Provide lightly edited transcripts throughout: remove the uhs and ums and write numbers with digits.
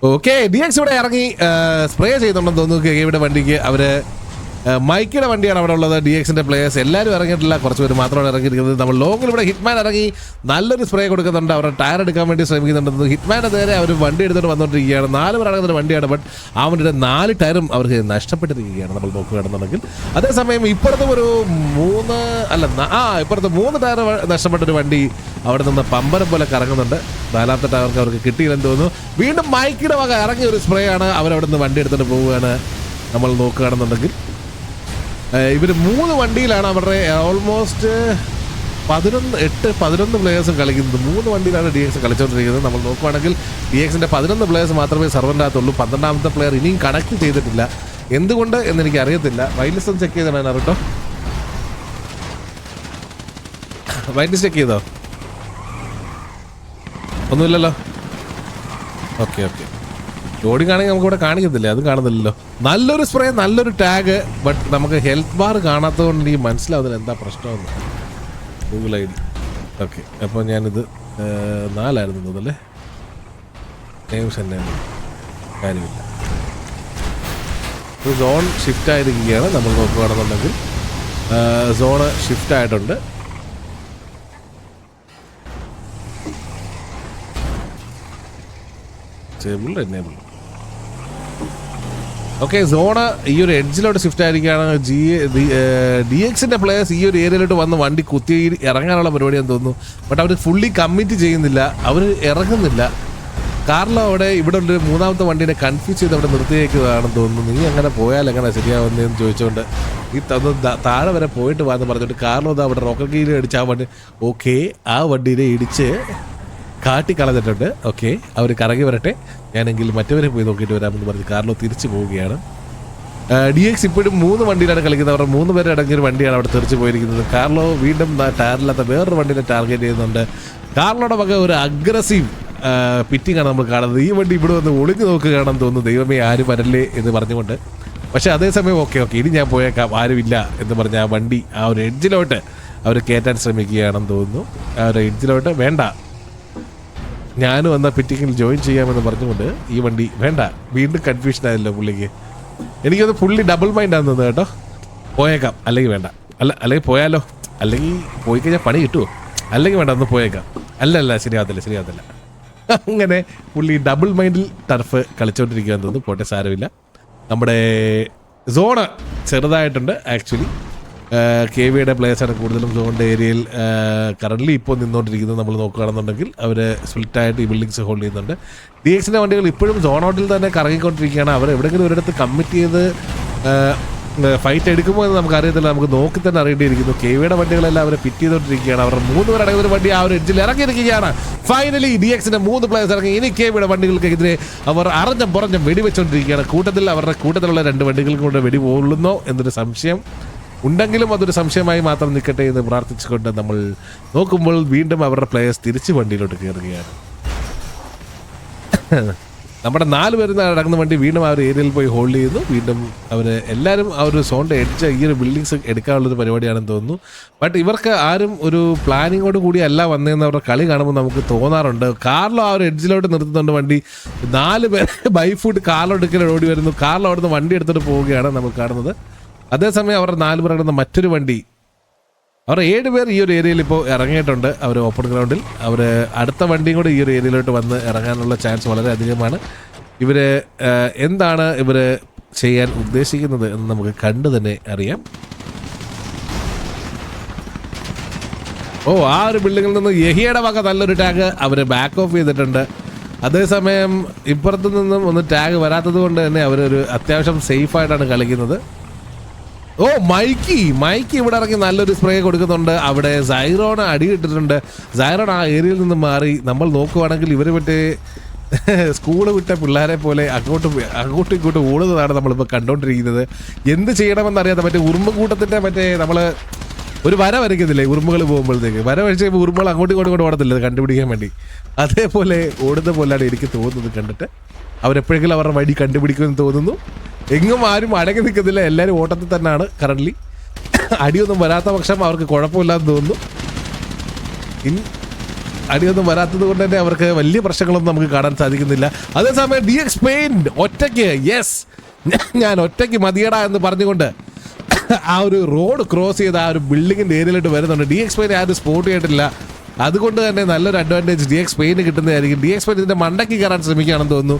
Okay, DX ഇവിടെ ഇറങ്ങി spray ചെയ്യുന്നുണ്ടെന്ന് തോന്നുന്നു KVയുടെ വണ്ടിക്ക്. അവര് മൈക്കിയുടെ വണ്ടിയാണ് അവിടെ ഉള്ളത്. DXന്റെ പ്ലേയേഴ്സ് എല്ലാവരും ഇറങ്ങിയിട്ടില്ല, കുറച്ച് പേര് മാത്രമാണ് ഇറങ്ങിയിരിക്കുന്നത്. നമ്മൾ ലോങ്ങിൽ ഇവിടെ ഹിറ്റ്മാൻ ഇറങ്ങി നല്ലൊരു സ്പ്രേ കൊടുക്കുന്നുണ്ട്. അവരുടെ ടയർ എടുക്കാൻ വേണ്ടി ശ്രമിക്കുന്നുണ്ടെന്ന്. ഹിറ്റ്മാൻ്റെ നേരെ അവർ വണ്ടി എടുത്തിട്ട് വന്നുകൊണ്ടിരിക്കുകയാണ്. 4 പേർ ഇറങ്ങുന്ന വണ്ടിയാണ്. ബട്ട് ആ വണ്ടിയുടെ 4 ടയറും അവർക്ക് നഷ്ടപ്പെട്ടിരിക്കുകയാണ് നമ്മൾ നോക്കുകയാണെന്നുണ്ടെങ്കിൽ. അതേസമയം ഇപ്പുറത്തും ഒരു 3 ടയർ നഷ്ടപ്പെട്ടൊരു വണ്ടി അവിടെ നിന്ന് പമ്പരം പോലെ കറങ്ങുന്നുണ്ട്. 4ാമത്തെ ടയർക്ക് അവർക്ക് കിട്ടിയില്ലെന്ന് തോന്നുന്നു. വീണ്ടും മൈക്കിയുടെ വക ഇറങ്ങിയ ഒരു സ്പ്രേ ആണ്. അവരവിടെ നിന്ന് വണ്ടി എടുത്തിട്ട് പോവുകയാണ് നമ്മൾ നോക്കുകയാണെന്നുണ്ടെങ്കിൽ. ഇവർ 3 വണ്ടിയിലാണ് അവരുടെ ഓൾമോസ്റ്റ് 11 പ്ലേയേഴ്സും കളിക്കുന്നത്. 3 വണ്ടിയിലാണ് DX കളിച്ചുകൊണ്ടിരിക്കുന്നത്. നമ്മൾ നോക്കുകയാണെങ്കിൽ DXന്റെ 11 പ്ലേയേഴ്സ് മാത്രമേ സർവറിനകത്തുള്ളൂ. 12ാമത്തെ പ്ലെയർ ഇനിയും കണക്ട് ചെയ്തിട്ടില്ല. എന്തുകൊണ്ട് എന്നെനിക്ക് അറിയത്തില്ല. വൈറ്റ്ലിസ്റ്റ് ഒന്ന് ചെക്ക് ചെയ്തതാണ് കേട്ടോ. വൈറ്റ്ലിസ്റ്റ് ചെക്ക് ചെയ്തോ? ഒന്നുമില്ലല്ലോ. ഓക്കെ ലോഡിംഗ് ആണെങ്കിൽ നമുക്ക് ഇവിടെ കാണിക്കത്തില്ലേ? അതും കാണുന്നില്ലല്ലോ. നല്ലൊരു സ്പ്രേ, നല്ലൊരു ടാഗ്. ബട്ട് നമുക്ക് ഹെൽത്ത് ബാർ കാണാത്തത് കൊണ്ട് എനിക്ക് മനസ്സിലാവുന്നില്ല എന്താ പ്രശ്നമെന്ന്. Google ID. ഓക്കെ, അപ്പോൾ ഞാനിത് 4 തോന്നല്ലേ. നെയിംസ് തന്നെ കാര്യമില്ല. സോൺ ഷിഫ്റ്റ് ആയിരിക്കുകയാണ്. നമ്മൾ നോക്കുകയാണെന്നുണ്ടെങ്കിൽ സോണ് ഷിഫ്റ്റ് ആയിട്ടുണ്ട്. എനേബിൾ. ഓക്കെ, സോണ് ഈ ഒരു എഡ്ജിലോട്ട് ഷിഫ്റ്റ് ആയിരിക്കുകയാണ്. DXന്റെ പ്ലേയേഴ്സ് ഈ ഒരു ഏരിയയിലോട്ട് വന്ന് വണ്ടി കുത്തി ഇറങ്ങാനുള്ള പരിപാടിയാണെന്ന് തോന്നുന്നു. ബട്ട് അവർ ഫുള്ളി കമ്മിറ്റ് ചെയ്യുന്നില്ല, അവർ ഇറങ്ങുന്നില്ല. കാറിലോ അവിടെ ഇവിടെ ഒരു 3ാമത്തെ വണ്ടീനെ കൺഫ്യൂസ് ചെയ്ത് അവിടെ നിർത്തിയേക്കുന്നതാണെന്ന് തോന്നുന്നു. നീ അങ്ങനെ പോയാൽ എങ്ങനെ ശരിയാവുന്നതെന്ന് ചോദിച്ചുകൊണ്ട് ഈ താഴെ വരെ പോയിട്ട് വന്ന് പറഞ്ഞിട്ട് കാറിലോ അവിടെ റോക്കറ്റ് കീഴിൽ അടിച്ച് ആ വണ്ടി ആ വണ്ടീനെ ഇടിച്ച് കാട്ടിക്കളഞ്ഞിട്ടുണ്ട്. ഓക്കെ, അവർ കറങ്ങി വരട്ടെ, ഞാനെങ്കിൽ മറ്റവരെ പോയി നോക്കിയിട്ട് വരാമെന്ന് പറഞ്ഞ് കാർലോ തിരിച്ചു പോവുകയാണ്. DX ഇപ്പോഴും 3 വണ്ടിയിലാണ് കളിക്കുന്നത്. അവരുടെ 3 പേരെ അടങ്ങിയൊരു വണ്ടിയാണ് അവിടെ തെറിച്ച് പോയിരിക്കുന്നത്. കാർലോ വീണ്ടും ടയറില്ലാത്ത വേറൊരു വണ്ടിനെ ടാർഗറ്റ് ചെയ്യുന്നുണ്ട്. കാർലോയുടെ വക ഒരു അഗ്രസീവ് പിറ്റിംഗ് ആണ് നമ്മൾ കാണുന്നത്. ഈ വണ്ടി ഇവിടെ വന്ന് ഒളിഞ്ഞു നോക്കുകയാണെന്ന് തോന്നുന്നു. ദൈവമേ ആരും വരല്ലേ എന്ന് പറഞ്ഞുകൊണ്ട്. പക്ഷേ അതേസമയം ഓക്കെ ഇനി ഞാൻ പോയേക്കാം, ആരുമില്ല എന്ന് പറഞ്ഞ് ആ വണ്ടി ആ ഒരു എഡ്ജിലോട്ട് അവർ കയറ്റാൻ ശ്രമിക്കുകയാണെന്ന് തോന്നുന്നു. ആ ഒരു എഡ്ജിലോട്ട് വേണ്ട, ഞാനും എന്നാൽ പിറ്റിങ്ങിൽ ജോയിൻ ചെയ്യാമെന്ന് പറഞ്ഞുകൊണ്ട് ഈ വണ്ടി വേണ്ട. വീണ്ടും കൺഫ്യൂഷൻ ആയല്ലോ പുള്ളിക്ക്. എനിക്കത് പുള്ളി ഡബിൾ മൈൻഡ് ആണെന്ന് തോന്നുന്നു കേട്ടോ. പോയേക്കാം, അല്ലെങ്കിൽ വേണ്ട, അല്ലെങ്കിൽ പോയാലോ, അല്ലെങ്കിൽ പോയി കഴിഞ്ഞാൽ പണി കിട്ടുമോ, അല്ലെങ്കിൽ വേണ്ട ഒന്ന് പോയേക്കാം, അല്ല ശരിയാകത്തില്ല. അങ്ങനെ പുള്ളി ഡബിൾ മൈൻഡിൽ ടർഫ് കളിച്ചുകൊണ്ടിരിക്കുകയെന്ന് തോന്നുന്നു. പോട്ടെ, സാരമില്ല. നമ്മുടെ സോണ് ചെറുതായിട്ടുണ്ട് ആക്ച്വലി. KVയുടെ പ്ലേയേഴ്സാണ് കൂടുതലും സോണിൻ്റെ ഏരിയയിൽ കറൻ്റ്ലി ഇപ്പോൾ നിന്നുകൊണ്ടിരിക്കുന്നത്. നമ്മൾ നോക്കുകയാണെന്നുണ്ടെങ്കിൽ അവർ സ്പ്ലിറ്റായിട്ട് ഈ ബിൽഡിങ്സ് ഹോൾഡ് ചെയ്യുന്നുണ്ട്. DXന്റെ വണ്ടികൾ ഇപ്പോഴും സോണോട്ടിൽ തന്നെ കറങ്ങിക്കൊണ്ടിരിക്കുകയാണ്. അവർ എവിടെയെങ്കിലും ഒരിടത്ത് കമ്മിറ്റ് ചെയ്ത് ഫൈറ്റ് എടുക്കുമോ എന്ന് നമുക്ക് അറിയത്തില്ല. നമുക്ക് നോക്കി തന്നെ അറിയേണ്ടിയിരിക്കുന്നു. KVയുടെ വണ്ടികളെല്ലാം അവർ പിറ്റ് ചെയ്തുകൊണ്ടിരിക്കുകയാണ്. അവരുടെ 3 പേർ അടങ്ങുന്ന ഒരു വണ്ടി ആ ഒരു എഡ്ജിൽ ഇറങ്ങിയിരിക്കുകയാണ്. ഫൈനലി DXന്റെ 3 പ്ലേയേഴ്സ് ഇറങ്ങി. ഇനി KVയുടെ വണ്ടികൾക്കെതിരെ അവർ അറിഞ്ഞം വെടിവെച്ചുകൊണ്ടിരിക്കുകയാണ്. അവരുടെ കൂട്ടത്തിലുള്ള 2 വണ്ടികൾക്ക് കൊണ്ട് വെടി കൊള്ളുന്നോ എന്നൊരു സംശയം ഉണ്ടെങ്കിലും അതൊരു സംശയമായി മാത്രം നിൽക്കട്ടെ എന്ന് പ്രാർത്ഥിച്ചുകൊണ്ട് നമ്മൾ നോക്കുമ്പോൾ വീണ്ടും അവരുടെ പ്ലേയേഴ്സ് തിരിച്ച് വണ്ടിയിലോട്ട് കയറുകയാണ്. നമ്മുടെ 4 പേര് നടക്കുന്ന വണ്ടി വീണ്ടും ആ ഒരു ഏരിയയിൽ പോയി ഹോൾഡ് ചെയ്യുന്നു. വീണ്ടും അവർ എല്ലാവരും ആ ഒരു സോണിൻ്റെ എഡ്ജ് ഈ ഒരു ബിൽഡിങ്സ് എടുക്കാനുള്ളൊരു പരിപാടിയാണെന്ന് തോന്നുന്നു. ബട്ട് ഇവർക്ക് ആരും ഒരു പ്ലാനിങ്ങോട് കൂടി അല്ല വന്നതെന്ന് അവരുടെ കളി കാണുമ്പോൾ നമുക്ക് തോന്നാറുണ്ട്. കാറിലോ ആ ഒരു എഡ്ജിലോട്ട് നിർത്തുന്നുണ്ട് വണ്ടി. 4 പേര് ബൈ ഫുഡ് കാറിലെടുക്കൽ ഓടി വരുന്നു. കാറിലോ അവിടുന്ന് വണ്ടി എടുത്തിട്ട് പോവുകയാണ് നമ്മൾ കാണുന്നത്. അതേസമയം അവരുടെ 4 പേർ ഇറങ്ങുന്ന മറ്റൊരു വണ്ടി, അവർ 7 പേർ ഈ ഒരു ഏരിയയിൽ ഇപ്പോൾ ഇറങ്ങിയിട്ടുണ്ട്. അവർ ഓപ്പൺ ഗ്രൗണ്ടിൽ അവർ അടുത്ത വണ്ടിയും കൂടി ഈ ഒരു ഏരിയയിലോട്ട് വന്ന് ഇറങ്ങാനുള്ള ചാൻസ് വളരെ അധികമാണ്. എന്താണ് ഇവർ ചെയ്യാൻ ഉദ്ദേശിക്കുന്നത് എന്ന് നമുക്ക് കണ്ടു തന്നെ അറിയാം. ആ ഒരു ബിൽഡിങ്ങിൽ നിന്ന് യഹിയുടെ വക നല്ലൊരു ടാഗ് അവർ ബാക്ക് ഓഫ് ചെയ്തിട്ടുണ്ട്. അതേസമയം ഇപ്പുറത്തു നിന്നും ഒന്ന് ടാഗ് വരാത്തത് കൊണ്ട് തന്നെ അവരൊരു അത്യാവശ്യം സേഫായിട്ടാണ് കളിക്കുന്നത്. മൈക്കി ഇവിടെ ഇറങ്ങി നല്ലൊരു സ്പ്രേ കൊടുക്കുന്നുണ്ട്. അവിടെ സൈറോൺ അടിയിട്ടിട്ടുണ്ട്. സൈറോൺ ആ ഏരിയയിൽ നിന്ന് മാറി. നമ്മൾ നോക്കുവാണെങ്കിൽ ഇവർ മറ്റേ സ്കൂള് വിട്ട പിള്ളേരെ പോലെ അങ്ങോട്ടും ഇങ്ങോട്ടും ഓടുന്നതാണ് നമ്മളിപ്പോൾ കണ്ടുകൊണ്ടിരിക്കുന്നത്. എന്ത് ചെയ്യണമെന്നറിയാത്ത മറ്റേ ഉറുമ്പുകൂട്ടത്തിൻ്റെ നമ്മൾ ഒരു വര വരയ്ക്കുന്നില്ലേ ഉറുമ്പുകൾ പോകുമ്പോഴത്തേക്ക്, വര വരച്ച് കഴിയുമ്പോൾ ഉറുമ്പുകൾ അങ്ങോട്ടും ഇങ്ങോട്ടും ഓടത്തില്ല കണ്ടുപിടിക്കാൻ വേണ്ടി. അതേപോലെ ഓടുന്ന പോലെയാണ് എനിക്ക് തോന്നുന്നത് കണ്ടിട്ട്. അവരെപ്പോഴെങ്കിലും അവരുടെ വഴി കണ്ടുപിടിക്കുമെന്ന് തോന്നുന്നു. എങ്ങും ആരും അടങ്ങി നിൽക്കുന്നില്ല, എല്ലാവരും ഓട്ടത്തിൽ തന്നെയാണ് കറൻ്റ്ലി. അടിയൊന്നും വരാത്ത പക്ഷം അവർക്ക് കുഴപ്പമില്ലാന്ന് തോന്നുന്നു. അടിയൊന്നും വരാത്തത് കൊണ്ട് തന്നെ അവർക്ക് വലിയ പ്രശ്നങ്ങളൊന്നും നമുക്ക് കാണാൻ സാധിക്കുന്നില്ല. അതേസമയം DX പെയിന്റ് ഒറ്റയ്ക്ക് ഞാൻ ഒറ്റയ്ക്ക് മതിയടാ എന്ന് പറഞ്ഞുകൊണ്ട് ആ ഒരു റോഡ് ക്രോസ് ചെയ്ത് ആ ഒരു ബിൽഡിങ്ങിന്റെ ഏരിയയിലോട്ട് വരുന്നുണ്ട്. DX പെയിന്റ് ആരും സ്പോട്ട് ചെയ്തിട്ടില്ല. അതുകൊണ്ട് തന്നെ നല്ലൊരു അഡ്വാൻറ്റേജ് DX പെയിന് കിട്ടുന്നതായിരിക്കും. DX പെയിൻ ഇതിന്റെ മണ്ടയ്ക്ക് കയറാൻ ശ്രമിക്കുകയാണെന്ന് തോന്നുന്നു.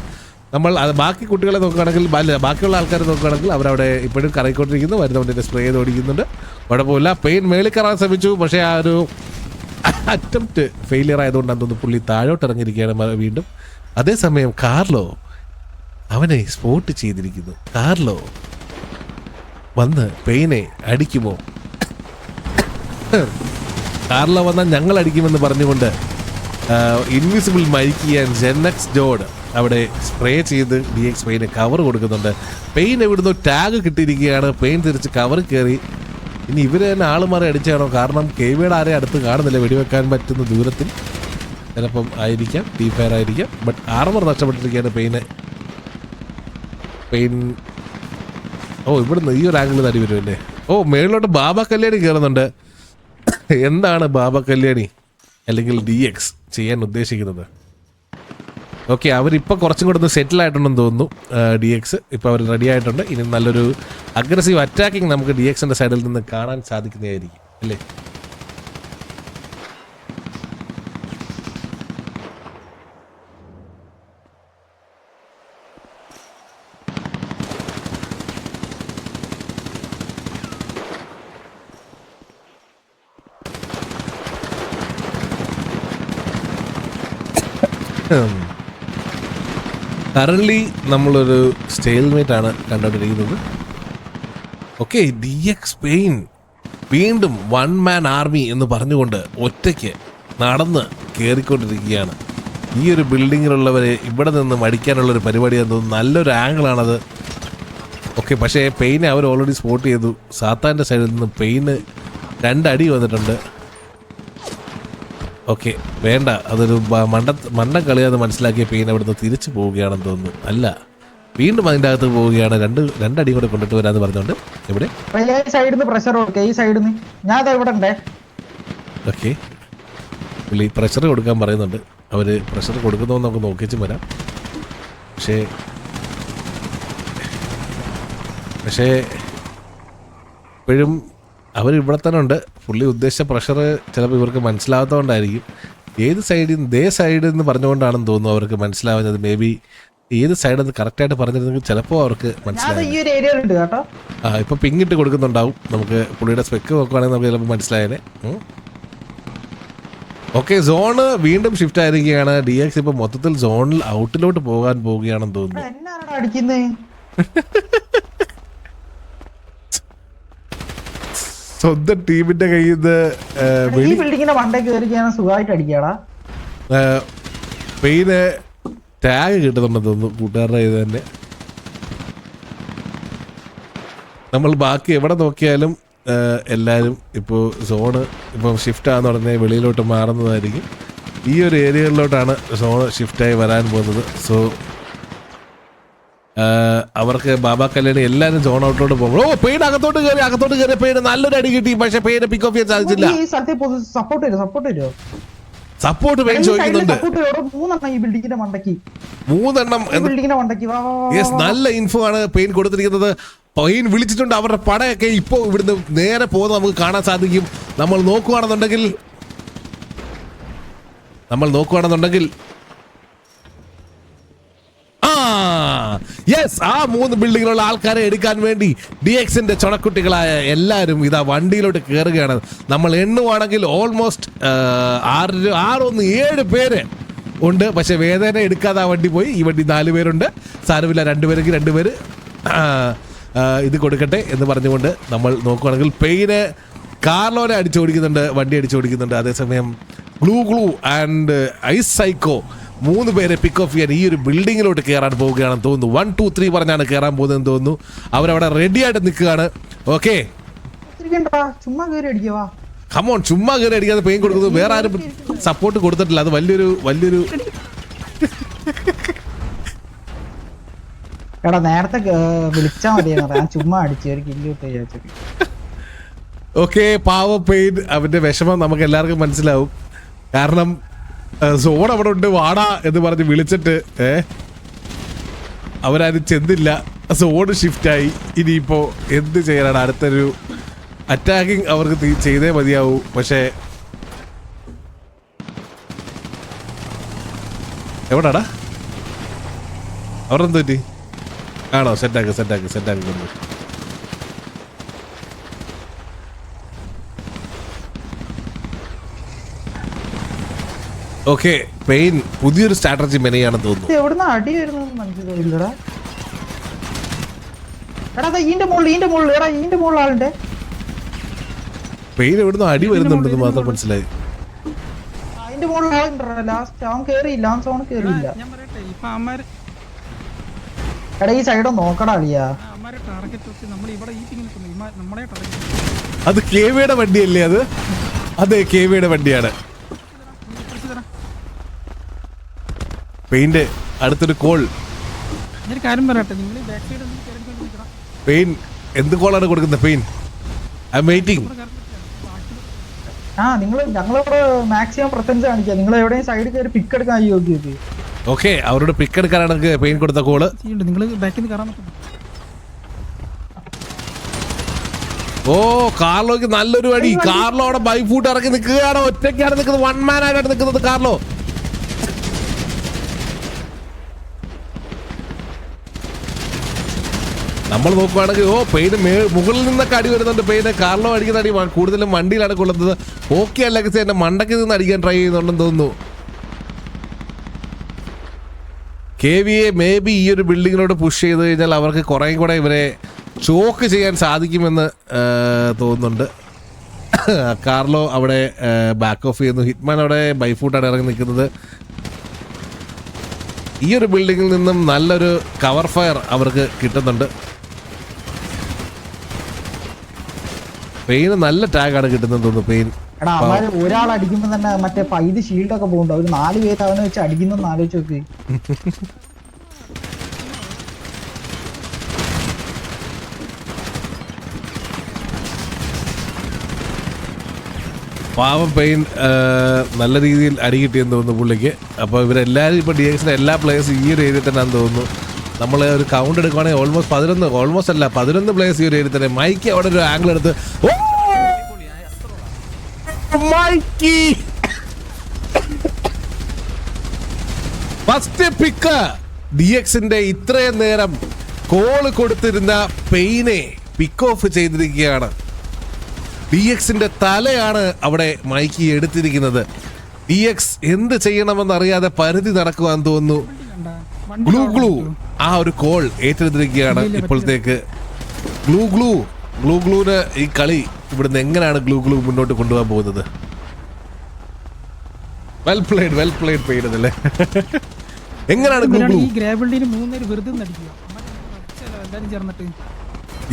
നമ്മൾ അത് ബാക്കി കുട്ടികളെ നോക്കുകയാണെങ്കിൽ ബാക്കിയുള്ള ആൾക്കാരെ നോക്കുകയാണെങ്കിൽ അവരവിടെ ഇപ്പോഴും കറങ്ങിക്കൊണ്ടിരിക്കുന്നു. വരുന്നവൻ്റെ സ്പ്രേ ചെയ്ത് ഓടിക്കുന്നുണ്ട്. കുഴപ്പമില്ല. പെയിൻ മേളിൽ കയറാൻ ശ്രമിച്ചു. പക്ഷേ ആ ഒരു അറ്റംപ്റ്റ് ഫെയിലിയർ ആയതുകൊണ്ടാണ് തോന്നുന്നു പുള്ളി താഴോട്ട് ഇറങ്ങിയിരിക്കുകയാണ് വീണ്ടും. അതേസമയം കാർലോ അവനെ സ്പോട്ട് ചെയ്തിരിക്കുന്നു. കാർലോ വന്ന് പെയിനെ അടിക്കുമോ? കാർലോ വന്നാൽ ഞങ്ങൾ അടിക്കുമെന്ന് പറഞ്ഞുകൊണ്ട് ഇൻവിസിബിൾ മൈക്ക് ചെയ്യാൻ ജെന്നക്സ് ജോഡ് അവിടെ സ്പ്രേ ചെയ്ത് DX പെയിന് കവർ കൊടുക്കുന്നുണ്ട്. പെയിൻ എവിടുന്നോ ടാഗ് കിട്ടിയിരിക്കുകയാണ്. പെയിൻ തിരിച്ച് കവർ കയറി. ഇനി ഇവർ തന്നെ ആളുമാറി അടിച്ചാണോ? കാരണം KVയുടെ ആരെയും അടുത്ത് കാണുന്നില്ല. വെടിവെക്കാൻ പറ്റുന്ന ദൂരത്തിൽ ചിലപ്പം ആയിരിക്കാം. ടീ ഫയർ ആയിരിക്കാം. ബട്ട് ആർമർ നഷ്ടപ്പെട്ടിരിക്കുകയാണ് പെയിൻ. ഇവിടുന്ന് ഈ ഒരു ആംഗിൾ തടി വരുമല്ലേ? മേളിലോട്ട് ബാബ കല്യാണി കയറുന്നുണ്ട്. എന്താണ് ബാബ കല്യാണി അല്ലെങ്കിൽ DX ചെയ്യാൻ ഉദ്ദേശിക്കുന്നത്? ഓക്കെ, അവരിപ്പോൾ കുറച്ചും കൂടെ ഒന്ന് സെറ്റിൽ ആയിട്ടുണ്ടെന്ന് തോന്നുന്നു. DX ഇപ്പോൾ അവർ റെഡി ആയിട്ടുണ്ട്. ഇനി നല്ലൊരു അഗ്രസീവ് അറ്റാക്കിങ് നമുക്ക് DXന്റെ സൈഡിൽ നിന്ന് കാണാൻ സാധിക്കുന്നതായിരിക്കും അല്ലേ? കറൻലി നമ്മളൊരു സ്റ്റേൽമേറ്റ് ആണ് കണ്ടുകൊണ്ടിരിക്കുന്നത്. ഓക്കെ, DX പെയിൻ വീണ്ടും വൺ മാൻ ആർമി എന്ന് പറഞ്ഞുകൊണ്ട് ഒറ്റയ്ക്ക് നടന്ന് കയറിക്കൊണ്ടിരിക്കുകയാണ്. ഈ ഒരു ബിൽഡിങ്ങിലുള്ളവരെ ഇവിടെ നിന്ന് മടിക്കാനുള്ളൊരു പരിപാടിയാണെന്ന് തോന്നുന്നു. നല്ലൊരു ആംഗിളാണത്. ഓക്കെ, പക്ഷേ പെയിനെ അവർ ഓൾറെഡി സ്പോട്ട് ചെയ്തു. സാത്താൻ്റെ സൈഡിൽ നിന്ന് പെയിന് 2 അടി വന്നിട്ടുണ്ട്. ഓക്കെ, വേണ്ട, അതൊരു മണ്ണം കളിയാന്ന് മനസ്സിലാക്കിയ പെയിൻ അവിടുന്ന് തിരിച്ചു പോവുകയാണെന്ന് തോന്നുന്നു. അല്ല, വീണ്ടും അതിൻ്റെ അകത്ത് പോവുകയാണ്. രണ്ടടി കൂടെ കൊണ്ടിട്ട് വരാന്ന് പറഞ്ഞുകൊണ്ട് ഇവിടെ ഓക്കെ പുള്ളി പ്രഷർ കൊടുക്കാൻ പറയുന്നുണ്ട്. അവർ പ്രഷർ കൊടുക്കുന്നതെന്ന് നമുക്ക് നോക്കിച്ചും വരാം. പക്ഷേ ഇപ്പോഴും അവരിവിടെ തന്നെ ഉണ്ട്. പുള്ളി ഉദ്ദേശിച്ച പ്രഷർ ചിലപ്പോൾ ഇവർക്ക് മനസ്സിലാവാത്തതുകൊണ്ടായിരിക്കും. ഏത് സൈഡിൽ എന്ന് പറഞ്ഞുകൊണ്ടാണെന്ന് തോന്നുന്നു അവർക്ക് മനസ്സിലാവുന്നത്. മേ ബി ഏത് സൈഡെന്ന് കറക്റ്റായിട്ട് പറഞ്ഞിരുന്നെങ്കിൽ ചിലപ്പോൾ അവർക്ക് മനസ്സിലാവും. ഇപ്പൊ പിങ്ങിട്ട് കൊടുക്കുന്നുണ്ടാവും. നമുക്ക് പുള്ളിയുടെ സ്പെക്ക് നോക്കുവാണെങ്കിൽ നമുക്ക് ചിലപ്പോൾ മനസ്സിലായേനെ. ഓക്കെ, സോണ് വീണ്ടും ഷിഫ്റ്റ് ആയിരിക്കുകയാണ്. DX ഇപ്പൊ മൊത്തത്തിൽ സോണിൽ ഔട്ടിലോട്ട് പോകാൻ പോവുകയാണെന്ന് തോന്നുന്നു. സ്വന്തം ടീമിന്റെ കയ്യിൽ പെയിന് ടാഗ് കിട്ടുന്നുണ്ടെന്ന് തോന്നുന്നു കൂട്ടുകാരുടെ ഇത് തന്നെ. നമ്മൾ ബാക്കി എവിടെ നോക്കിയാലും എല്ലാവരും ഇപ്പോൾ സോണ് ഇപ്പം ഷിഫ്റ്റ് ആകുന്ന ഉടനെ വെളിയിലോട്ട് മാറുന്നതായിരിക്കും. ഈ ഒരു ഏരിയകളിലോട്ടാണ് സോണ് ഷിഫ്റ്റായി വരാൻ പോകുന്നത്. സോ അവർക്ക് ബാബ കല്യാണി എല്ലാവരും സോൺ ഔട്ടിലോട്ട് പോകും. പെയിൻ അകത്തോട്ട് കയറി പെയിന് നല്ലൊരു അടി കിട്ടി. പക്ഷെ പെയിനെ പിക്ക് ഓഫ് ചെയ്യാൻ സാധിച്ചില്ല. സപ്പോർട്ട് പെയിൻ ചോദിക്കുന്നുണ്ട്. 3 നല്ല ഇൻഫോ ആണ് പെയിൻ കൊടുത്തിരിക്കുന്നത്. പെയിൻ വിളിച്ചിട്ടുണ്ട്. അവരുടെ പടയൊക്കെ ഇപ്പോൾ ഇവിടുന്ന് നേരെ പോകുന്നത് നമുക്ക് കാണാൻ സാധിക്കും. നമ്മൾ നോക്കുകയാണെന്നുണ്ടെങ്കിൽ ആ 3 ബിൽഡിങ്ങിലുള്ള ആൾക്കാരെ എടുക്കാൻ വേണ്ടി DXന്റെ ചുണക്കുട്ടികളായ എല്ലാവരും ഇതാ വണ്ടിയിലോട്ട് കയറുകയാണ്. നമ്മൾ എണ്ണുവാണെങ്കിൽ ഓൾമോസ്റ്റ് 7 പേര് ഉണ്ട്. പക്ഷെ വേദന എടുക്കാതെ ആ വണ്ടി പോയി. ഈ വണ്ടി 4 പേരുണ്ട്. സാരമില്ല, 2 പേരെങ്കിൽ 2 പേര് ഇത് കൊടുക്കട്ടെ എന്ന് പറഞ്ഞുകൊണ്ട് നമ്മൾ നോക്കുകയാണെങ്കിൽ പെയിന് കാർലോനെ അടിച്ചോടിക്കുന്നുണ്ട്, വണ്ടി അടിച്ചോടിക്കുന്നുണ്ട്. അതേസമയം ഗ്ലൂ ആൻഡ് ഐസ് സൈക്കോ 3 പേരെ പിക്ക് ഓഫ് ചെയ്യാൻ ഈ ഒരു ബിൽഡിങ്ങിലോട്ട് കയറാൻ പോവുകയാണെന്ന് തോന്നുന്നു. 1 2 3 പറഞ്ഞാണ് കയറാൻ പോകുന്നതെന്ന് തോന്നുന്നു. അവരവിടെ റെഡി ആയിട്ട് നിൽക്കുകയാണ്. ഓക്കെ, കമോൺ, ചുമ്മാ കയറി അടിക്കാതെ പെയിൻ കൊടുക്കുന്നു. വേറെ ആരും സപ്പോർട്ട് കൊടുത്തിട്ടില്ല. അത് വലിയൊരു നേരത്തെ വിളിച്ചാ മതി, ചുമ്മാ അടിച്ചു. ഓക്കെ, പാവ പെയിൻ, അവന്റെ വിഷമം നമുക്ക് എല്ലാവർക്കും മനസ്സിലാവും. കാരണം സോൺ അവിടെ ഉണ്ട് വാടാ എന്ന് പറഞ്ഞ് വിളിച്ചിട്ട് അവരാരും ചെന്നില്ല. സോൺ ഷിഫ്റ്റായി. ഇനിയിപ്പോ എന്ത് ചെയ്യാനാണ്? അടുത്തൊരു അറ്റാക്കിങ് അവർക്ക് ചെയ്തേ മതിയാവൂ. പക്ഷേ എവിടാടാ അവരെന്ത് പറ്റി? ആണോ? സെറ്റാക്ക് കൊണ്ട് ഓക്കെ. പെയിൻ പുതിയൊരു സ്ട്രാറ്റജി മെനയാണെന്ന് തോന്നുന്നു. എവിടുന്ന അടി വരുന്നത് മനസ്സിലായില്ലടാ. എടാ ഈന്റെ മുകളിൽ ആളുണ്ട്. പെയിൻ എവിടുന്ന് അടി വരുന്നുണ്ടെന്ന് മാത്രം മനസ്സിലായി. അതിന്റെ മുകളിൽ ആളുണ്ടോ? ലാസ്റ്റ് അവൻ കേറിയില്ല, അവൻ സോൺ കേറിയില്ല. എടാ ഈ സൈഡ് നോക്കടാ അളിയാ. അത് കേവിയുടെ വണ്ടിയല്ലേ? അത് അതെ കേവിയുടെ വണ്ടിയാണ്. പെയിന്റ് അടുത്തൊരു കോൾ. പെയിൻ എന്ത് കോളാണ് കൊടുക്കുന്നത്? Pain I M waiting. ഞങ്ങളിവിടെ മാക്സിമം പ്രസൻസ് കാണിക്കാം. നിങ്ങൾ എവിടെയും സൈഡിൽ കയറി പിക്ക് എടുക്കാൻ യോഗ്യത്. ഓക്കെ, അവരോട് പിക്ക് എടുക്കാനാണ് പെയിൻ കൊടുത്ത കോള്. ഓ കാർലോക്ക് നല്ലൊരു അടി. കാർലോ അവിടെ ബൈഫൂട്ട് ഇറക്കി നിൽക്കുകയാണ്. ഒറ്റയ്ക്കാണ് നിൽക്കുന്നത്. വൺ മാൻ ആയിട്ടാണ് നിൽക്കുന്നത് കാർലോ. നമ്മൾ നോക്കുവാണെങ്കിൽ പെയിന് മുകളിൽ നിന്നൊക്കെ അടി വരുന്നുണ്ട്. പെയിന് കാർലോ അടിക്കുന്ന അടി കൂടുതലും വണ്ടിയിലാണ് കൊള്ളുന്നത്. ഓക്കെ അല്ലെങ്കിൽ എന്റെ മണ്ടയ്ക്ക് നിന്ന് അടിക്കാൻ ട്രൈ ചെയ്യുന്നുണ്ടെന്ന് തോന്നുന്നു. KVA മേ ബി ഈ ഒരു ബിൽഡിങ്ങിലോട്ട് പുഷ് ചെയ്ത് കഴിഞ്ഞാൽ അവർക്ക് കുറേ കൂടെ ഇവരെ ചോക്ക് ചെയ്യാൻ സാധിക്കുമെന്ന് തോന്നുന്നുണ്ട്. കാർലോ അവിടെ ബാക്ക് ഓഫ് ചെയ്യുന്നു. ഹിറ്റ്മാൻ അവിടെ ബൈഫൂട്ടാണ് ഇറങ്ങി നിൽക്കുന്നത്. ഈ ഒരു ബിൽഡിങ്ങിൽ നിന്നും നല്ലൊരു കവർ ഫയർ അവർക്ക് കിട്ടുന്നുണ്ട്. പെയിന് നല്ല ടാഗാണ് കിട്ടുന്നത് തോന്നുന്നു. പെയിൻ ഒരാൾ അടിക്കുമ്പോ തന്നെ മറ്റേ 5 ഷീൽഡൊക്കെ പോകുന്നുണ്ട്. ഒരു 4 പേര് അവനെ വെച്ച് അടിക്കുന്ന ആലോചിച്ച് നോക്കി. പാവം പെയിൻ നല്ല രീതിയിൽ അടി കിട്ടിയെന്ന് തോന്നുന്നു പുള്ളിക്ക്. അപ്പോൾ ഇവരെല്ലാവരും ഇപ്പോൾ DXന്റെ എല്ലാ പ്ലേയേഴ്സും ഈ ഒരു ഏരിയയിൽ തന്നെയാണെന്ന് തോന്നുന്നു. നമ്മൾ ഒരു കൗണ്ട് എടുക്കുവാണെങ്കിൽ ഓൾമോസ്റ്റ് 11 പ്ലേയേഴ്സ് ഈ ഒരു ഏരിയയിൽ തന്നെ. മൈക്ക് അവിടെ ഒരു ആംഗിൾ എടുത്ത് മൈക്കി ഫസ്റ്റ് പിക്ക്. DXന്റെ ഇത്രയും നേരം കോള് കൊടുത്തിരുന്ന പെയിനെ പിക്ക് ഓഫ് ചെയ്തിരിക്കുകയാണ്. DXന്റെ തലയാണ് അവിടെ മൈക്കി എടുത്തിരിക്കുന്നത്. DX എന്ത് ചെയ്യണമെന്നറിയാതെ പരിധി നടക്കുവാന്ന് തോന്നുന്നു. ഗ്ലൂ ആ ഒരു കോൾ ഏറ്റെടുത്തിരിക്കുകയാണ് ഇപ്പോഴത്തേക്ക്. ഗ്ലൂവിന് ഈ കളി ഇവിടുന്ന് എങ്ങനെയാണ് ഗ്ലൂ മുന്നോട്ട് കൊണ്ടുപോകാൻ പോകുന്നത്? വെൽ പ്ലേഡ് പെയ്യുന്നതല്ലേ? എങ്ങനെയാണ്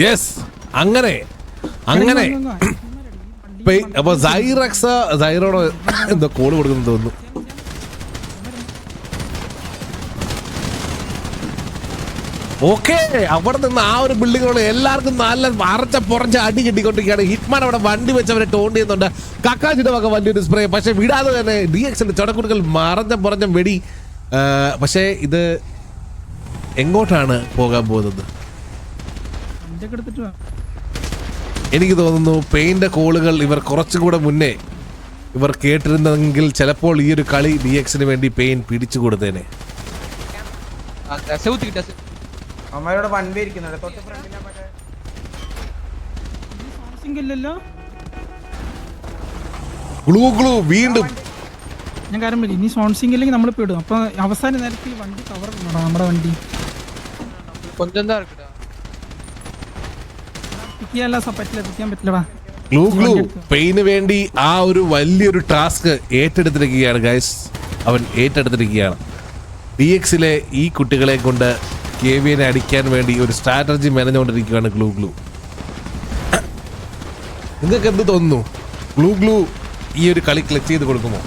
യെസ് അങ്ങനെ അപ്പൊ സൈറോട് എന്തോ കോള് കൊടുക്കുന്നു തോന്നുന്നു. ഓക്കെ, അവിടെ നിന്ന് ആ ഒരു ബിൽഡിങ്ങിലുള്ള എല്ലാവർക്കും നല്ല വറച്ച പുറഞ്ഞ അടി കിട്ടിക്കൊണ്ടിരിക്കുകയാണ്. ഹിറ്റ്മാൻ അവിടെ വണ്ടി വെച്ച് അവരെ ടോണ്ട് ചെയ്യുന്നുണ്ട്. കക്കാച്ചിന്റെ വക വലിയൊരു സ്പ്രേ. പക്ഷെ വിടാതെ തന്നെ DXന്റെ ചടക്കുടുക്കൽ പുറഞ്ഞ വെടി. പക്ഷേ ഇത് എങ്ങോട്ടാണ് പോകാൻ പോകുന്നത്? എനിക്ക് തോന്നുന്നു പെയിന്റെ കോളുകൾ ഇവർ കുറച്ചുകൂടെ മുന്നേ ഇവർ കേട്ടിരുന്നെങ്കിൽ ചിലപ്പോൾ ഈ ഒരു കളി DXന് വേണ്ടി പെയിൻ പിടിച്ചു കൊടുത്തേനെ. ഗ്ലൂ വീണ്ടും ഞാൻ കാര്യം പറ്റി. ഇനി സോൺ സിംഗ് ഇല്ലെങ്കിൽ നമ്മൾ പെടും. അപ്പൊ അവസാന നേരത്തെ ഈ വണ്ടി കവർ നമ്മുടെ വണ്ടി പിക്കാൻ പറ്റില്ലടാ. ഗ്ലൂ പെയിന് വേണ്ടി ആ ഒരു വലിയൊരു ടാസ്ക് ഏറ്റെടുത്തിരിക്കുകയാണ് ഗൈസ്. അവൻ ഏറ്റെടുത്തിരിക്കുകയാണ്. DXലെ ഈ കുട്ടികളെ കൊണ്ട് KVAനെ അടിക്കാൻ വേണ്ടി ഒരു സ്ട്രാറ്റജി മെനഞ്ഞുകൊണ്ടിരിക്കുകയാണ് ഗ്ലൂ. നിങ്ങൾക്ക് എന്ത് തോന്നുന്നു? ഗ്ലൂ ഈ ഒരു കളി ക്ലച്ച് ചെയ്ത് കൊടുക്കുമോ?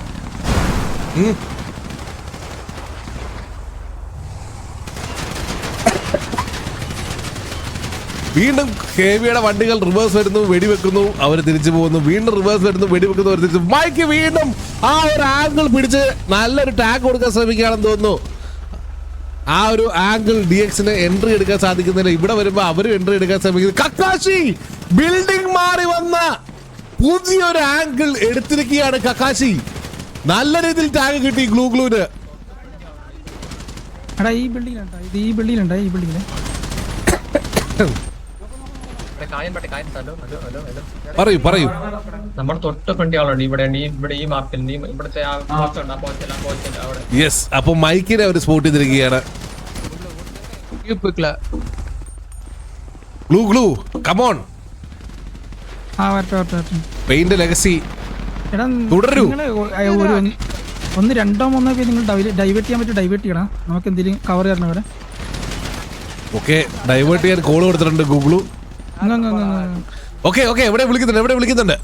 വീണ്ടും KVയുടെ വണ്ടികൾ റിവേഴ്സ് വരുന്നു, വെടിവെക്കുന്നു, അവർ തിരിച്ചു പോകുന്നു. വീണ്ടും റിവേഴ്സ് വരുന്നു, വെടിവെക്കുന്നു, അവർ തിരിച്ചു. മൈക്ക് വീണ്ടും ആ ഒരു ആംഗിൾ പിടിച്ച് നല്ലൊരു ടാഗ് കൊടുക്കാൻ ശ്രമിക്കുകയാണെന്ന് തോന്നുന്നു. ആ ഒരു ആംഗിൾ DXന് എൻട്രി എടുക്കാൻ സാധിക്കുന്നില്ല. ഇവിടെ വരുമ്പോൾ അവരും എൻട്രി എടുക്കാൻ ശ്രമിക്കുന്നു. കക്കാശി ബിൽഡിംഗ് മാറി വന്ന പുതിയൊരു ആംഗിൾ എടുത്തിരിക്കുകയാണ് കക്കാശി. നല്ല രീതിയിൽ ടാഗ് കിട്ടി ഗ്ലൂന്. എടാ ഈ ബിൽഡിങ്ങിലുണ്ടോ? ഇത് ഈ ബിൽഡിങ്ങിലുണ്ടോ? ഈ ബിൽഡിങ്ങില് പറയൂ. നമ്മൾ തൊട്ട് ഫ്രണ്ട് ആളുണ്ട് ഇവിടെ ഈ മാർക്കിൽ ഇവിടുത്തെ യെസ്. അപ്പൊ മൈക്കിനെ അവർ സ്പോട്ട് ചെയ്തിരിക്കുകയാണ്. Glue come on. വരട്ടെ. പെയിന്റ് ലെഗസി എടാ തുടരൂ. ഒന്ന് രണ്ടോ മൂന്നോ പേര് നിങ്ങൾ ഡൈവേർട്ട് ചെയ്യാൻ പറ്റും. ഡൈവേർട്ട് ചെയ്യണം. നമുക്ക് എന്തെങ്കിലും കവർ ചെയ്യണം അവരെ. ഓക്കെ, ഡൈവേർട്ട് ചെയ്യാൻ കോൾ കൊടുത്തിട്ടുണ്ട് ഗൂഗിളു. ഓക്കെ എവിടെ വിളിക്കുന്നുണ്ട്.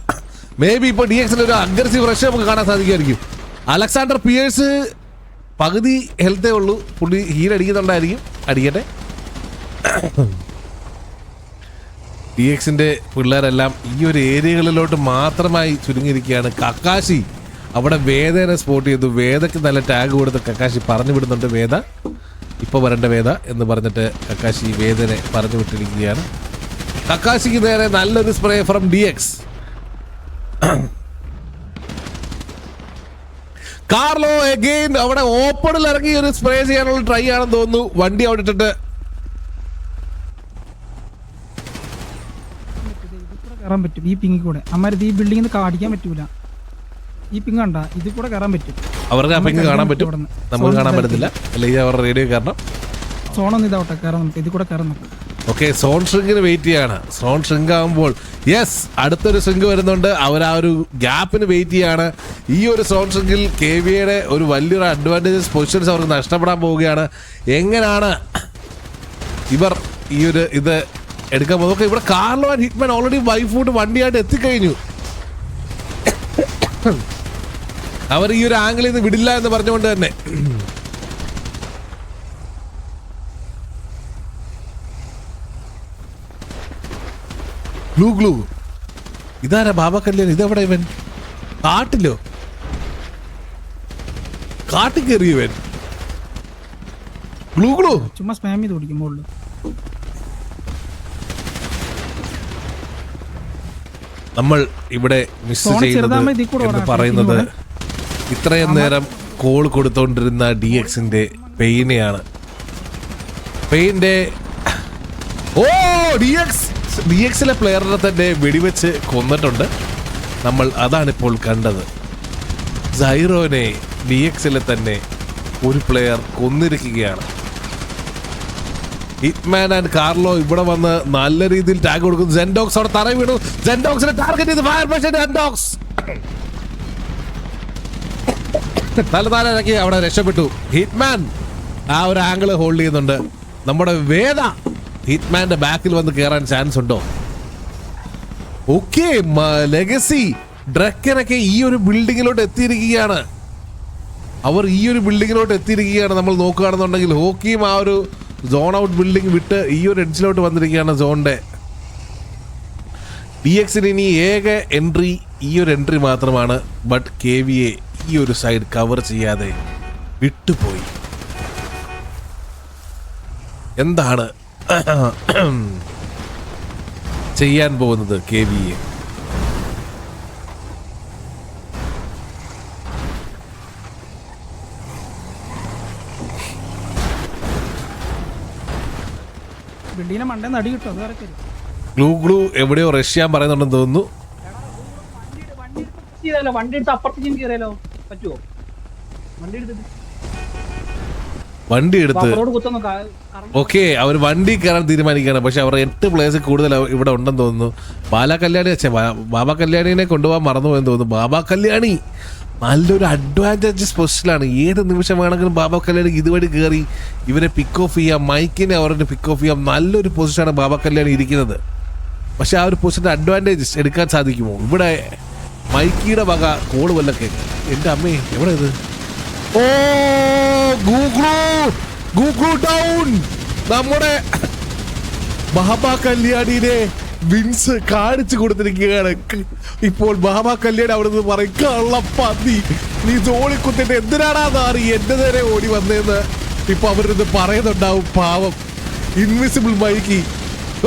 മേ ബി ഇപ്പോൾ DXന്റെ ഒരു അഗ്രസീവ് റഷ് നമുക്ക് കാണാൻ സാധിക്കുമായിരിക്കും. അലക്സാണ്ടർ പിയേഴ്സ് പകുതി ഹെൽത്തേ ഉള്ളൂ. പുള്ളി ഹീൽ അടിക്കുന്നുണ്ടായിരിക്കും. അടിക്കട്ടെ. DXന്റെ പിള്ളേരെല്ലാം ഈ ഒരു ഏരിയകളിലോട്ട് മാത്രമായി ചുരുങ്ങിയിരിക്കുകയാണ്. കക്കാശി അവിടെ വേദനെ സ്പോട്ട് ചെയ്തു. വേദക്ക് നല്ല ടാഗ് കൊടുത്ത് കക്കാശി പറഞ്ഞു വിടുന്നുണ്ട്. വേദ ഇപ്പോൾ വരേണ്ട വേദ എന്ന് പറഞ്ഞിട്ട് കക്കാശി വേദനെ പറഞ്ഞു വിട്ടിരിക്കുകയാണ്. കക്കാശിക്ക് നേരെ നല്ലൊരു spray from DX. Carlo again അവിടെ ഓപ്പണിൽ ഇറങ്ങി ഒരു സ്പ്രേ ചെയ്യാനുള്ള ട്രൈ ആണെന്ന് തോന്നുന്നു. വണ്ടി അവിടെ ഇട്ടിട്ട് കയറാൻ പറ്റും. ഈ പിങ്ങി കൂടെ അമ്മാരത് ഈ ബിൽഡിംഗിൽ നിന്ന് അടിക്കാൻ പറ്റൂല. ഈ പിങ് കണ്ട ഇതിൽ കൂടെ കയറാൻ പറ്റും. അവർക്ക് ആ പിങ് കാണാൻ പറ്റും, നമുക്ക് കാണാൻ പറ്റത്തില്ല. അല്ലെങ്കിൽ അവരുടെ റേഡിയോ കാരണം സോണൊന്നും ഇതാവട്ടെ, കയറാൻ നമുക്ക് ഇതിൽ കൂടെ കയറാൻ നോക്കാം. ഓക്കെ, സോൺ ഷ്രിങ്കിന് വെയിറ്റ് ചെയ്യാണ്. സോൺ ഷ്രിങ്ക് ആകുമ്പോൾ യെസ് അടുത്തൊരു ഷ്രിങ്ക് വരുന്നുണ്ട്. അവർ ആ ഒരു ഗ്യാപ്പിന് വെയിറ്റ് ചെയ്യാണ്. ഈ ഒരു സോൺ ഷ്രിങ്കിൽ KVയുടെ ഒരു വലിയൊരു അഡ്വാൻറ്റേജസ് പൊസിഷൻസ് അവർക്ക് നഷ്ടപ്പെടാൻ പോവുകയാണ്. എങ്ങനെയാണ് ഇവർ ഈ ഒരു ഇത് എടുക്കാൻ പോകുന്നത്? ഇവിടെ കാർലോ ആൻഡ് ഹിറ്റ്മാൻ ഓൾറെഡി വൈഫൂട്ട് വണ്ടിയായിട്ട് എത്തിക്കഴിഞ്ഞു. അവർ ഈ ഒരു ആംഗിളിൽ നിന്ന് വിടില്ല എന്ന് പറഞ്ഞുകൊണ്ട് തന്നെ ഗ്ലൂ ഇതാരാ ബാബ കല്യാൺ? ഇതെവിടെ ഇവൻ? കാട്ടിൽ കയറി ഇവൻ. ഗ്ലൂ ചുമ്മാ സ്പാം ചെയ്ത് ഓടിക്കുമ്പോൾ നമ്മൾ ഇവിടെ മിസ് ചെയ്യുന്നത് എന്ന് പറയുന്നത് ഇത്രയും നേരം കോൾ കൊടുത്തോണ്ടിരുന്ന DXന്റെ പെയിനെയാണ്. പെയിന്റെ DXലെ പ്ലെയറിനെ തന്നെ വെടിവെച്ച് കൊന്നിട്ടുണ്ട് നമ്മൾ. അതാണിപ്പോൾ കണ്ടത്. സൈറോനെ DXലെ തന്നെ ഒരു പ്ലെയർ കൊന്നിരിക്കുകയാണ്. ഹിറ്റ്മാൻ ആൻഡ് കാർലോ ഇവിടെ വന്ന് നല്ല രീതിയിൽ ടാഗ് കൊടുക്കുന്നു. സെൻഡോക്സ് അവിടെ തറ വീണു. സെൻഡോക്സിനെ ടാർഗറ്റ് ചെയ്ത് ഫയർ, പക്ഷേ സെൻഡോക്സ് തലതാരക്കി അവിടെ രക്ഷപ്പെട്ടു. ഹിറ്റ്മാൻ ആ ഒരു ആംഗിള് ഹോൾഡ് ചെയ്യുന്നുണ്ട്. നമ്മുടെ വേദ ഹിറ്റ്മാന്റെ ബാക്കിൽ വന്ന് കയറാൻ ചാൻസ് ഉണ്ടോ? ഓക്കെ, ലെഗസി ഡ്രക്കനൊക്കെ ഈ ഒരു ബിൽഡിങ്ങിലോട്ട് എത്തിയിരിക്കുകയാണ്. അവർ ഈ ഒരു ബിൽഡിങ്ങിലോട്ട് എത്തിയിരിക്കുകയാണ്. നമ്മൾ നോക്കുകയാണെന്നുണ്ടെങ്കിൽ ഹോക്കിയും ആ ഒരു സോൺ ഔട്ട് ബിൽഡിംഗ് വിട്ട് ഈ ഒരു എഡ്ജിലോട്ട് വന്നിരിക്കുകയാണ് സോണിന്റെ. DXന് ഇനി ഏക എൻട്രി ഈ ഒരു എൻട്രി മാത്രമാണ്. ബട്ട് KVയെ ഈ ഒരു സൈഡ് കവർ ചെയ്യാതെ വിട്ടുപോയി. എന്താണ് ചെയ്യാൻ പോകുന്നത് KVയെ? ബിൽഡിങ്ങിനെ മണ്ടേന്ന് അടി കിട്ടും. അത് വരട്ടെ. ഗ്ലൂ എവിടെയോ റഷ്യാൻ പറയുന്നുണ്ടെന്ന് തോന്നുന്നു. വണ്ടി എടുത്ത് അപ്പുറത്തേക്ക് കയറിയാലോ? പറ്റുമോ? വണ്ടി എടുത്ത് ഓക്കെ, അവർ വണ്ടി കയറാൻ തീരുമാനിക്കുകയാണ്. പക്ഷെ അവർ 8 പ്ലേയേഴ്സ് കൂടുതൽ ഇവിടെ ഉണ്ടെന്ന് തോന്നുന്നു. ബാബ കല്യാണിനെ കൊണ്ടുപോകാൻ മറന്നുപോയെന്ന് തോന്നുന്നു. ബാബ കല്യാണി നല്ലൊരു അഡ്വാൻറ്റേജസ് പൊസിഷനിലാണ്. ഏത് നിമിഷം വേണമെങ്കിലും ബാബ കല്യാണി ഇതുവഴി കയറി ഇവരെ പിക്ക് ഓഫ് ചെയ്യാം. മൈക്കിനെ അവരുടെ പിക്ക് ഓഫ് ചെയ്യാം. നല്ലൊരു പൊസിഷനാണ് ബാബ കല്യാണി ഇരിക്കുന്നത്. പക്ഷെ ആ ഒരു പൊസിഷൻ്റെ അഡ്വാൻറ്റേജസ് എടുക്കാൻ സാധിക്കുമോ? ഇവിടെ മൈക്കിയുടെ വക കോള് വല്ലൊക്കെ. എൻ്റെ അമ്മേ, എവിടെ ഇത്? ഓ ഗൂഗ്ലു ഡൗൺ. നമ്മുടെ ബാബ കല്യാണിനെ വിൻസ് കാണിച്ചു കൊടുത്തിരിക്കുകയാണ്. ഇപ്പോൾ ബാബ കല്യാണി അവിടെ നിന്ന് പറയും, കള്ളപ്പന്നി നീ ജോളിക്കുത്തിട്ട് എന്തിനാടാ നാറി എന്റെ നേരെ ഓടി വന്നേന്ന് ഇപ്പൊ അവരിത് പറയുന്നുണ്ടാവും. പാവം ഇൻവിസിബിൾ മൈക്കി.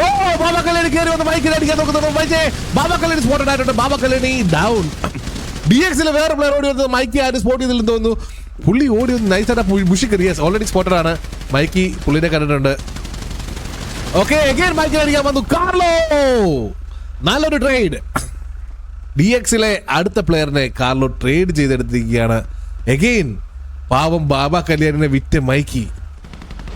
ഓ ബാബ കല്യാണി കയറി വന്ന് മൈക്കിനെ അടിക്കാൻ നോക്കുന്നുണ്ടോ? ബാബ കല്യാണി സ്പോട്ടഡ് ആയിട്ടുണ്ട്. ബാബ കല്യാണി ഡൗൺ. DXലെ വേറെ പ്ലെയർ ഓടി വന്നത് മൈക്കി ആരും സ്പോട്ട് ചെയ്തില്ലെന്ന് തോന്നുന്നു. പുള്ളി ഓടി വന്ന് നൈസായിട്ട് ബുഷി കയറിയ ഓൾറെഡി സ്പോട്ടഡ് ആണ്. മൈക്കി പുള്ളിനെ കണ്ടിട്ടുണ്ട്. ഓക്കെ അഗൈൻ മൈക്കിനെ അടിക്കാൻ വന്നു കാർലോ. നല്ലൊരു ട്രേഡ്. DXലെ അടുത്ത പ്ലെയറിനെ കാർലോ ട്രേഡ് ചെയ്തെടുത്തിരിക്കുകയാണ്. എഗെയിൻ പാവം ബാബ കല്യാണിനെ വിറ്റ് മൈക്കി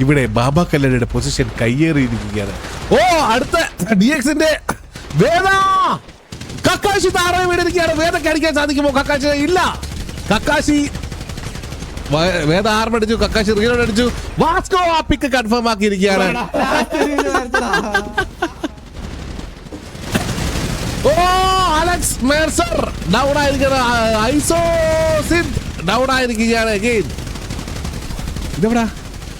ഇവിടെ ബാബ കല്യാണിയുടെ പൊസിഷൻ കയ്യേറിയിരിക്കുകയാണ്. ഓ അടുത്ത DXന്റെ വേദ കക്കാശി താഴെ വീണിരിക്കുകയാണ്. വേദക്ക് അടിക്കാൻ സാധിക്കുമോ? കക്കാശി ഇല്ല. കക്കാശി വേദ ആർമടിച്ചു. കക്കാശി റീലോഡ് അടിച്ചു. വാസ്കോ ആ പിക്ക് കൺഫേം ആക്കിയിരിക്കുകയാണ്. ഓ അലക്സ് മേർസർ ഡൗൺ ആയിരിക്കുകയാണ്. ഐസോ സിദ് ഡൗൺ ആയിരിക്കുകയാണ്. അഗൈൻ ഇതെവിടാ?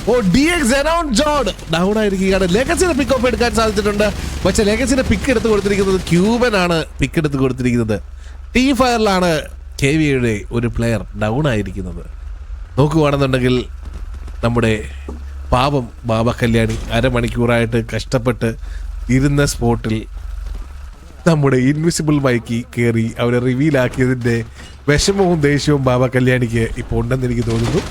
ഓ DX അറൗണ്ട് ജോർഡ് ഡൗൺ ആയിരിക്കുകയാണ്. ലെഗസിന്റെ പിക്ക് ഓഫ് എടുക്കാൻ സാധിച്ചിട്ടുണ്ട്. പക്ഷെ ലെഗസിന്റെ പിക്ക് എടുത്ത് കൊടുത്തിരിക്കുന്നത് ക്യൂബൻ ആണ്. പിക്ക് എടുത്ത് കൊടുത്തിരിക്കുന്നത് T5ലാണ് KVയുടെ ഒരു പ്ലെയർ ഡൗൺ ആയിരിക്കുന്നത്. നോക്കുകയാണെന്നുണ്ടെങ്കിൽ നമ്മുടെ പാവം ബാബ കല്യാണി അരമണിക്കൂറായിട്ട് കഷ്ടപ്പെട്ട് ഇരുന്ന സ്പോട്ടിൽ നമ്മുടെ ഇൻവിസിബിൾ മൈക്കി കയറി അവരെ റിവീലാക്കിയതിൻ്റെ വിഷമവും ദേഷ്യവും ബാബ കല്യാണിക്ക് ഇപ്പോൾ ഉണ്ടെന്ന് എനിക്ക് തോന്നുന്നു.